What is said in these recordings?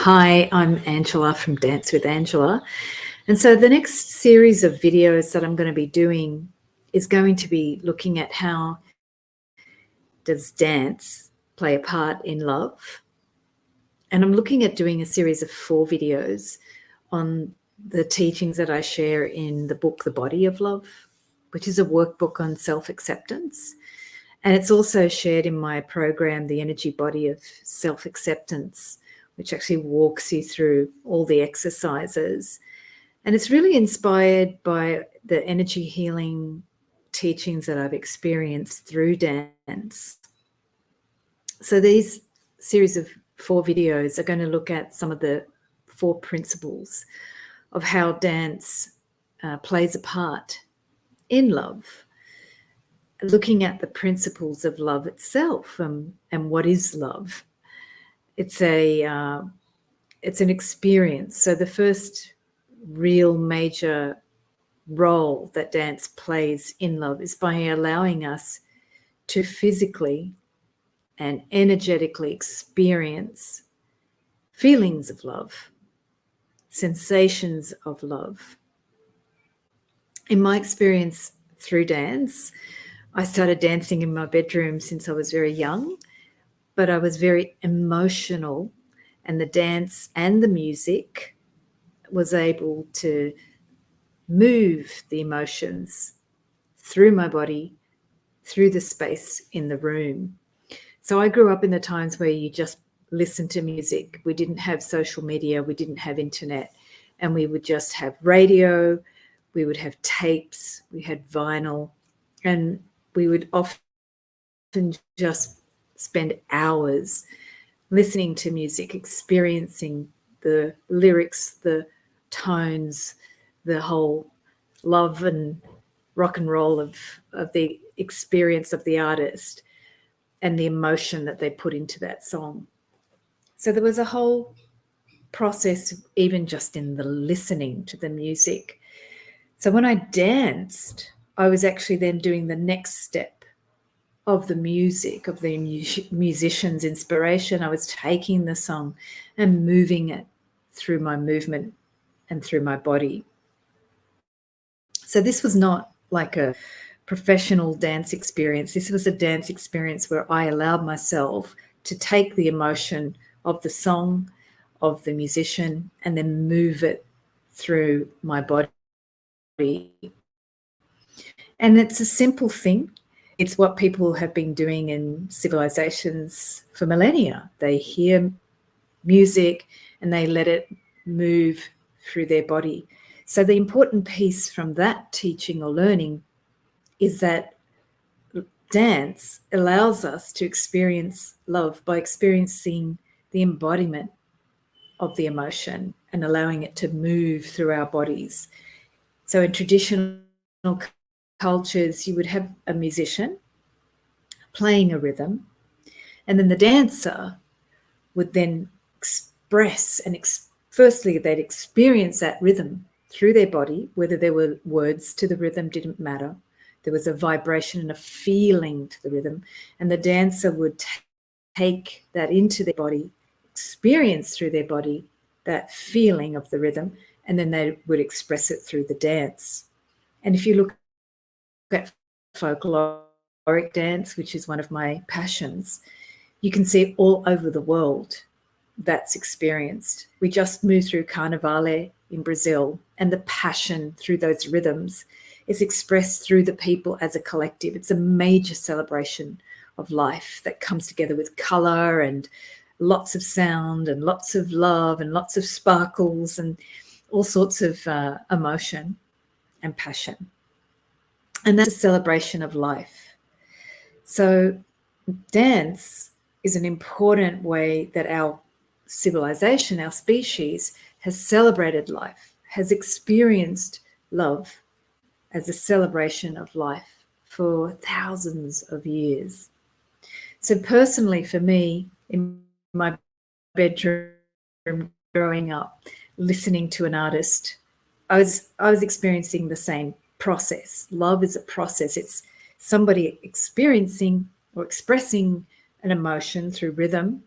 Hi, I'm Angela from Dance with Angela. And so the next series of videos that I'm going to be doing is going to be looking at how does dance play a part in love. And I'm looking at doing a series of 4 videos on the teachings that I share in the book, The Body of Love, which is a workbook on self-acceptance. And it's also shared in my program, The Energy Body of Self-Acceptance, which actually walks you through all the exercises. And it's really inspired by the energy healing teachings that I've experienced through dance. So these series of 4 videos are going to look at some of the 4 principles of how dance plays a part in love, looking at the principles of love itself, and what is love. It's an experience. So the first real major role that dance plays in love is by allowing us to physically and energetically experience feelings of love, sensations of love. In my experience through dance, I started dancing in my bedroom since I was very young, but I was very emotional, and the dance and the music was able to move the emotions through my body, through the space in the room. So I grew up in the times where you just listened to music. We didn't have social media, we didn't have internet, and we would just have radio, we would have tapes, we had vinyl, and we would often just spend hours listening to music, experiencing the lyrics, the tones, the whole love and rock and roll of the experience of the artist and the emotion that they put into that song. So there was a whole process even just in the listening to the music. So when I danced, I was actually then doing the next step of the music, of the musician's inspiration. I was taking the song and moving it through my movement and through my body. So this was not like a professional dance experience. This was a dance experience where I allowed myself to take the emotion of the song, of the musician, and then move it through my body. And it's a simple thing. It's what people have been doing in civilizations for millennia. They hear music and they let it move through their body. So the important piece from that teaching or learning is that dance allows us to experience love by experiencing the embodiment of the emotion and allowing it to move through our bodies. So in traditional cultures, you would have a musician playing a rhythm, and then the dancer would then express and firstly they'd experience that rhythm through their body. Whether there were words to the rhythm didn't matter. There was a vibration and a feeling to the rhythm, and the dancer would take that into their body, experience through their body that feeling of the rhythm, and then they would express it through the dance. And if you look at folkloric dance, which is one of my passions, you can see all over the world that's experienced. We just moved through Carnivale in Brazil, and the passion through those rhythms is expressed through the people as a collective. It's a major celebration of life that comes together with color and lots of sound and lots of love and lots of sparkles and all sorts of emotion and passion. And that's a celebration of life. So dance is an important way that our civilization, our species, has celebrated life, has experienced love as a celebration of life for thousands of years. So personally for me, in my bedroom growing up, listening to an artist, I was experiencing the same process. Love is a process. It's somebody experiencing or expressing an emotion through rhythm,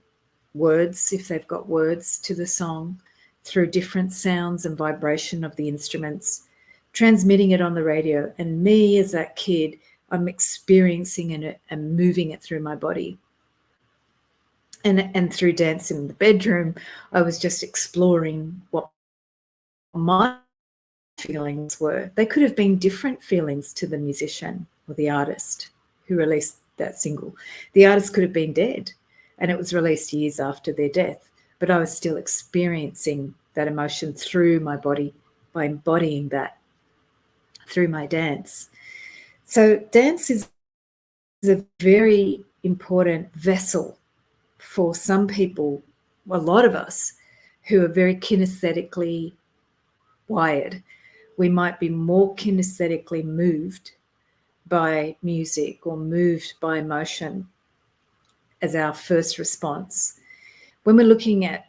words, if they've got words to the song, through different sounds and vibration of the instruments, transmitting it on the radio. And me as that kid, I'm experiencing it and moving it through my body. And through dance in the bedroom, I was just exploring what my feelings were. They could have been different feelings to the musician or the artist who released that single. The artist could have been dead and it was released years after their death, but I was still experiencing that emotion through my body by embodying that through my dance. So dance is a very important vessel for some people, a lot of us, who are very kinesthetically wired. We might be more kinesthetically moved by music or moved by emotion as our first response. When we're looking at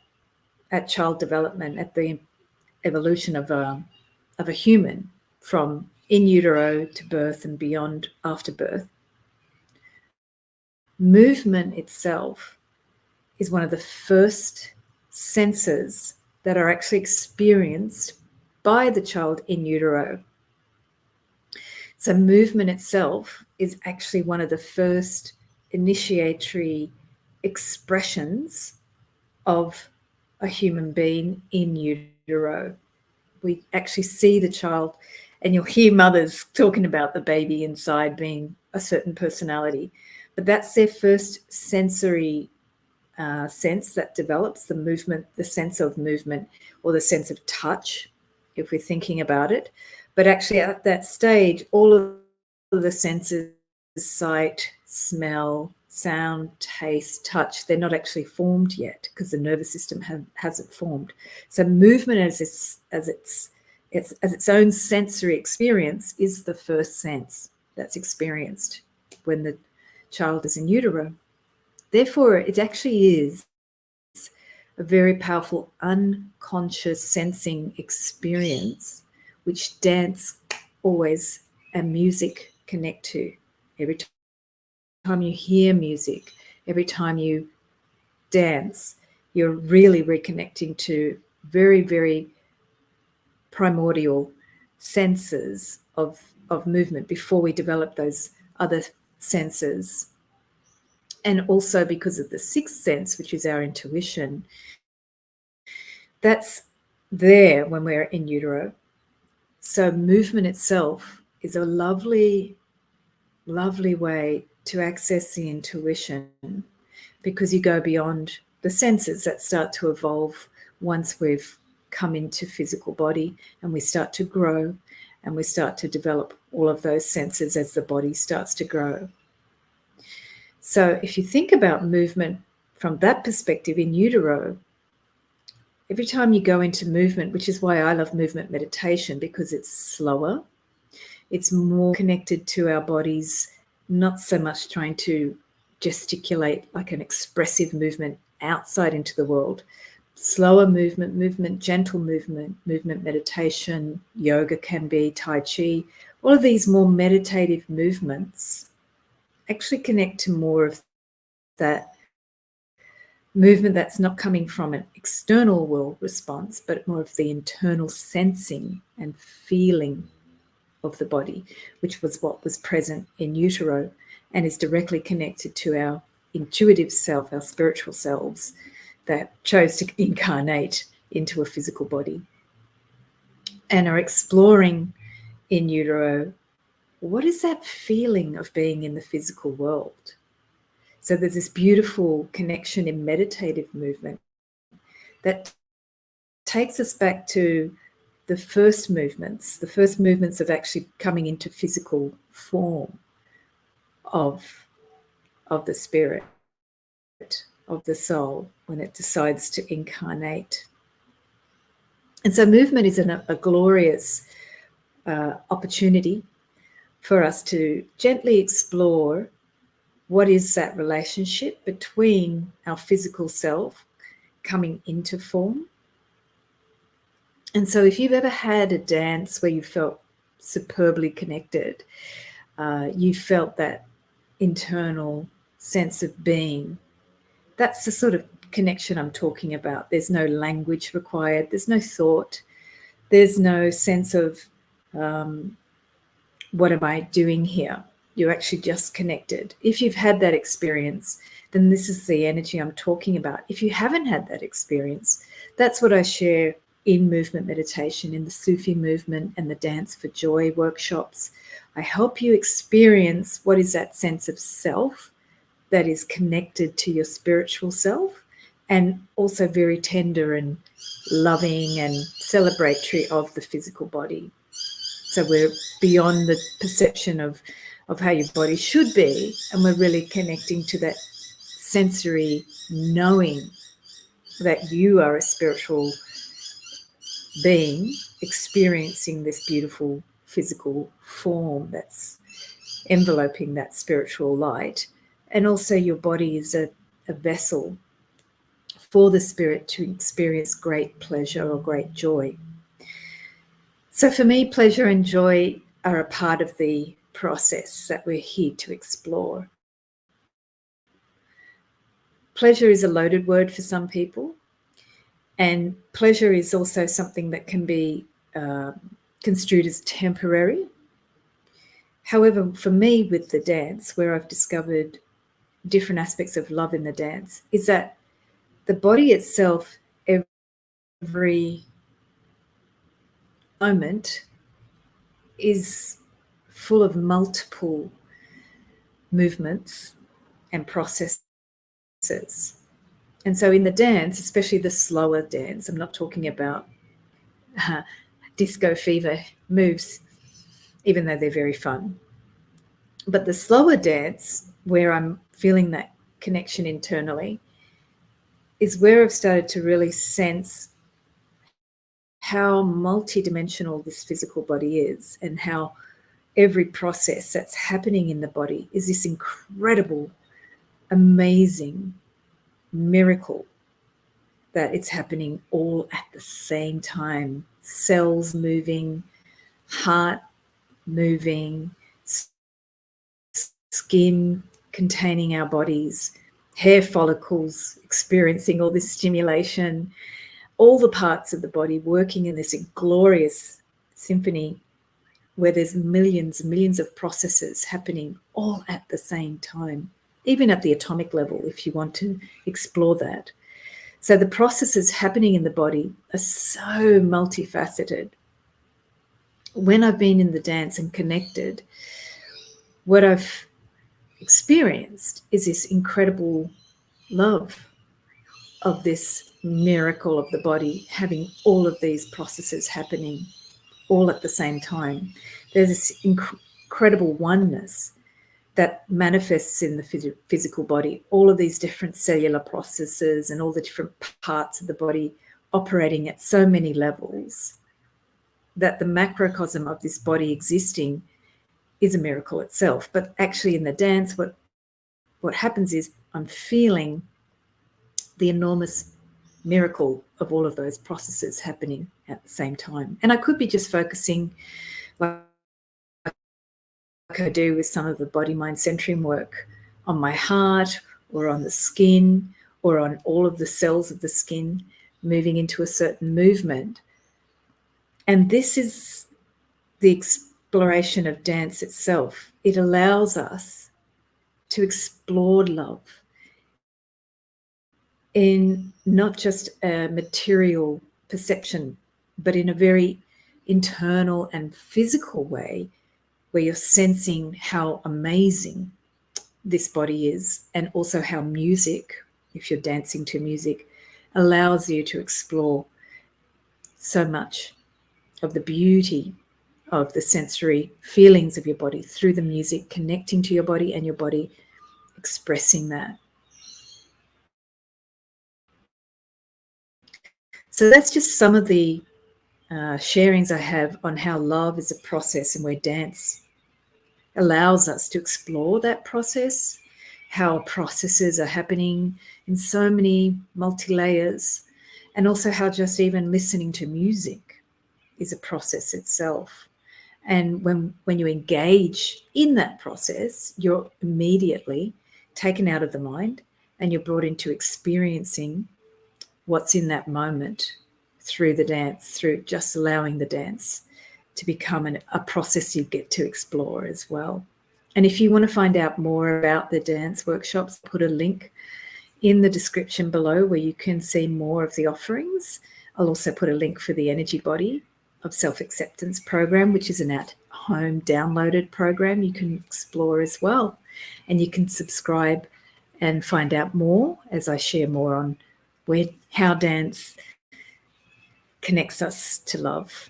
child development, at the evolution of a human from in utero to birth and beyond after birth, movement itself is one of the first senses that are actually experienced by the child in utero. So movement itself is actually one of the first initiatory expressions of a human being in utero. We actually see the child, and you'll hear mothers talking about the baby inside being a certain personality, but that's their first sensory sense that develops, the movement, the sense of movement, or the sense of touch, if we're thinking about it. But actually at that stage, all of the senses, sight, smell, sound, taste, touch, they're not actually formed yet because the nervous system hasn't formed. So movement as its own sensory experience is the first sense that's experienced when the child is in utero. Therefore, it actually is a very powerful unconscious sensing experience, which dance always and music connect to. Every time you hear music, every time you dance, you're really reconnecting to very, very primordial senses of movement before we develop those other senses. And also because of the sixth sense, which is our intuition, that's there when we're in utero. So movement itself is a lovely, lovely way to access the intuition, because you go beyond the senses that start to evolve once we've come into physical body and we start to grow and we start to develop all of those senses as the body starts to grow. So if you think about movement from that perspective in utero, every time you go into movement, which is why I love movement meditation, because it's slower, it's more connected to our bodies, not so much trying to gesticulate like an expressive movement outside into the world. Slower movement, gentle movement meditation, yoga can be, Tai Chi, all of these more meditative movements actually connect to more of that movement that's not coming from an external world response, but more of the internal sensing and feeling of the body, which was what was present in utero and is directly connected to our intuitive self, our spiritual selves that chose to incarnate into a physical body and are exploring in utero, what is that feeling of being in the physical world? So there's this beautiful connection in meditative movement that takes us back to the first movements of actually coming into physical form of the spirit, of the soul, when it decides to incarnate. And so movement is a glorious opportunity for us to gently explore what is that relationship between our physical self coming into form. And so if you've ever had a dance where you felt superbly connected, you felt that internal sense of being, that's the sort of connection I'm talking about. There's no language required. There's no thought. There's no sense of what am I doing here? You're actually just connected. If you've had that experience, then this is the energy I'm talking about. If you haven't had that experience, that's what I share in movement meditation, in the Sufi movement and the Dance for Joy workshops. I help you experience what is that sense of self that is connected to your spiritual self, and also very tender and loving and celebratory of the physical body. So we're beyond the perception of how your body should be, and we're really connecting to that sensory knowing that you are a spiritual being experiencing this beautiful physical form that's enveloping that spiritual light. And also your body is a vessel for the spirit to experience great pleasure or great joy. So for me, pleasure and joy are a part of the process that we're here to explore. Pleasure is a loaded word for some people, and pleasure is also something that can be construed as temporary. However, for me with the dance, where I've discovered different aspects of love in the dance, is that the body itself, every moment, is full of multiple movements and processes. And so in the dance, especially the slower dance, I'm not talking about disco fever moves, even though they're very fun. But the slower dance, where I'm feeling that connection internally, is where I've started to really sense how multidimensional this physical body is, and how every process that's happening in the body is this incredible, amazing miracle that it's happening all at the same time. Cells moving, heart moving, skin containing our bodies, hair follicles experiencing all this stimulation, all the parts of the body working in this glorious symphony where there's millions and millions of processes happening all at the same time, even at the atomic level, if you want to explore that. So the processes happening in the body are so multifaceted. When I've been in the dance and connected, what I've experienced is this incredible love of this miracle of the body, having all of these processes happening all at the same time. There's this incredible oneness that manifests in the physical body, all of these different cellular processes and all the different parts of the body operating at so many levels, that the macrocosm of this body existing is a miracle itself. But actually in the dance, what happens is I'm feeling the enormous miracle of all of those processes happening at the same time. And I could be just focusing, like I do with some of the body, mind centering work, on my heart or on the skin or on all of the cells of the skin moving into a certain movement. And this is the exploration of dance itself. It allows us to explore love in not just a material perception, but in a very internal and physical way, where you're sensing how amazing this body is, and also how music, if you're dancing to music, allows you to explore so much of the beauty of the sensory feelings of your body through the music, connecting to your body and your body expressing that. So that's just some of the sharings I have on how love is a process, and where dance allows us to explore that process, how processes are happening in so many multi-layers, and also how just even listening to music is a process itself. And when you engage in that process, you're immediately taken out of the mind and you're brought into experiencing what's in that moment through the dance, through just allowing the dance to become a process you get to explore as well. And if you want to find out more about the dance workshops, put a link in the description below where you can see more of the offerings. I'll also put a link for the Energy Body of Self-Acceptance program, which is an at-home downloaded program you can explore as well. And you can subscribe and find out more as I share more on how dance connects us to love.